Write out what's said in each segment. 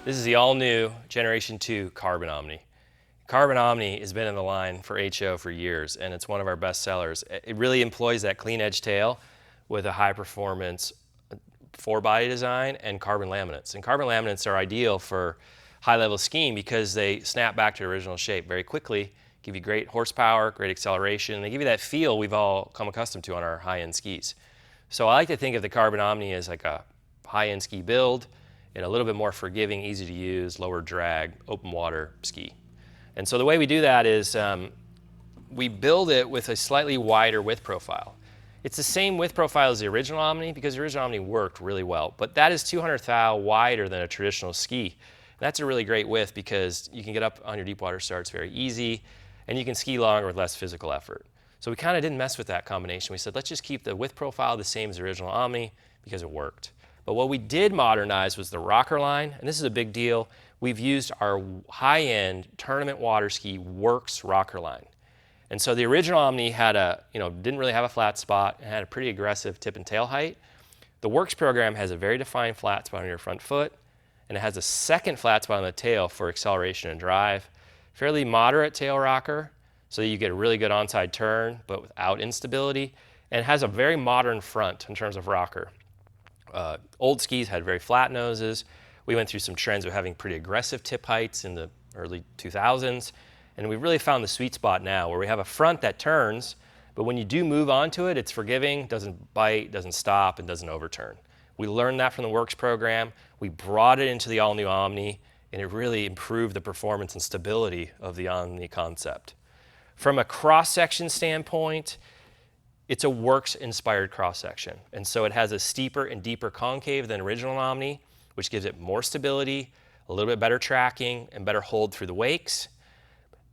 This is the all-new Generation 2 Carbon Omni. Carbon Omni has been in the line for HO for years, and it's one of our best sellers. It really employs that clean edge tail with a high-performance four-body design and carbon laminates. And carbon laminates are ideal for high-level skiing because they snap back to original shape very quickly, give you great horsepower, great acceleration, and they give you that feel we've all come accustomed to on our high-end skis. So I like to think of the Carbon Omni as like a high-end ski build and a little bit more forgiving, easy to use, lower drag, open water ski. And so the way we do that is we build it with a slightly wider width profile. It's the same width profile as the original Omni because the original Omni worked really well, but that is 200 thou wider than a traditional ski. And that's a really great width because you can get up on your deep water starts very easy and you can ski longer with less physical effort. So we kind of didn't mess with that combination. We said, let's just keep the width profile the same as the original Omni because it worked. But what we did modernize was the rocker line, and this is a big deal. We've used our high-end tournament water ski Works rocker line. And so the original Omni had didn't really have a flat spot and had a pretty aggressive tip and tail height. The Works program has a very defined flat spot on your front foot, and it has a second flat spot on the tail for acceleration and drive. Fairly moderate tail rocker, so you get a really good onside turn, but without instability. And it has a very modern front in terms of rocker. Old skis had very flat noses. We went through some trends of having pretty aggressive tip heights in the early 2000s. And we've really found the sweet spot now where we have a front that turns, but when you do move onto it, it's forgiving, doesn't bite, doesn't stop, and doesn't overturn. We learned that from the Works program. We brought it into the all-new Omni, and it really improved the performance and stability of the Omni concept. From a cross-section standpoint, it's a Works-inspired cross-section. And so it has a steeper and deeper concave than original Omni, which gives it more stability, a little bit better tracking, and better hold through the wakes.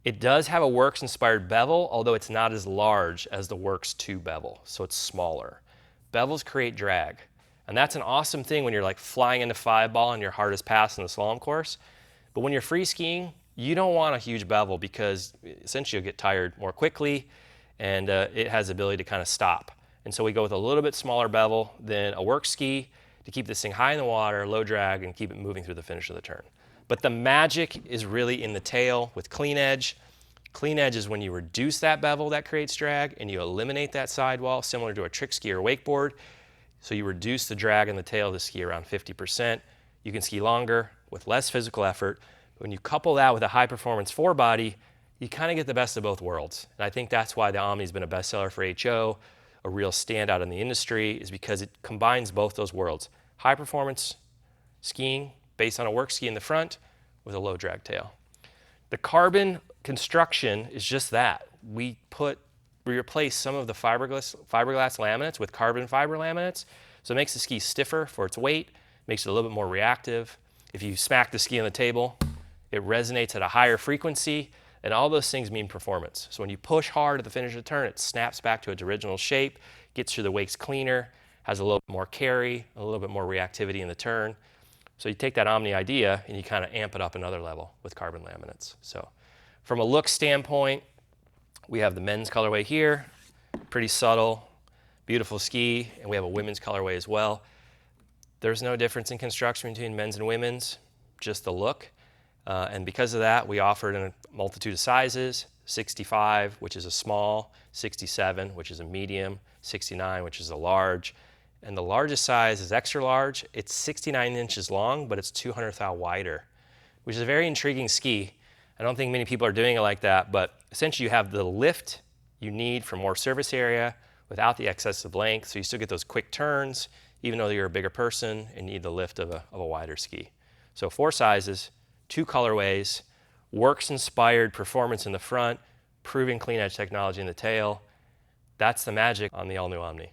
It does have a Works-inspired bevel, although it's not as large as the Works 2 bevel, so it's smaller. Bevels create drag, and that's an awesome thing when you're like flying into 5-ball on your hardest pass in the slalom course. But when you're free skiing, you don't want a huge bevel because essentially you'll get tired more quickly, and it has the ability to kind of stop. And so we go with a little bit smaller bevel than a Works ski to keep this thing high in the water, low drag, and keep it moving through the finish of the turn. But the magic is really in the tail with clean edge. Clean edge is when you reduce that bevel that creates drag and you eliminate that sidewall, similar to a trick ski or wakeboard. So you reduce the drag in the tail of the ski around 50%. You can ski longer with less physical effort. When you couple that with a high performance forebody, you kind of get the best of both worlds. And I think that's why the Omni's been a bestseller for HO, a real standout in the industry, is because it combines both those worlds. High performance skiing based on a Works ski in the front with a low drag tail. The carbon construction is just that. We replace some of the fiberglass laminates with carbon fiber laminates. So it makes the ski stiffer for its weight, makes it a little bit more reactive. If you smack the ski on the table, it resonates at a higher frequency. And all those things mean performance. So when you push hard at the finish of the turn, it snaps back to its original shape, gets through the wakes cleaner, has a little bit more carry, a little bit more reactivity in the turn. So you take that Omni idea and you kind of amp it up another level with carbon laminates. So from a look standpoint, we have the men's colorway here, pretty subtle, beautiful ski, and we have a women's colorway as well. There's no difference in construction between men's and women's, just the look. And because of that, we offer it in a multitude of sizes, 65, which is a small, 67, which is a medium, 69, which is a large. And the largest size is extra large. It's 69 inches long, but it's 200 thou wider, which is a very intriguing ski. I don't think many people are doing it like that, but essentially you have the lift you need for more surface area without the excessive length. So you still get those quick turns, even though you're a bigger person and need the lift of a wider ski. So 4 sizes, 2 colorways, Works-inspired performance in the front, proven clean edge technology in the tail. That's the magic on the all-new Omni.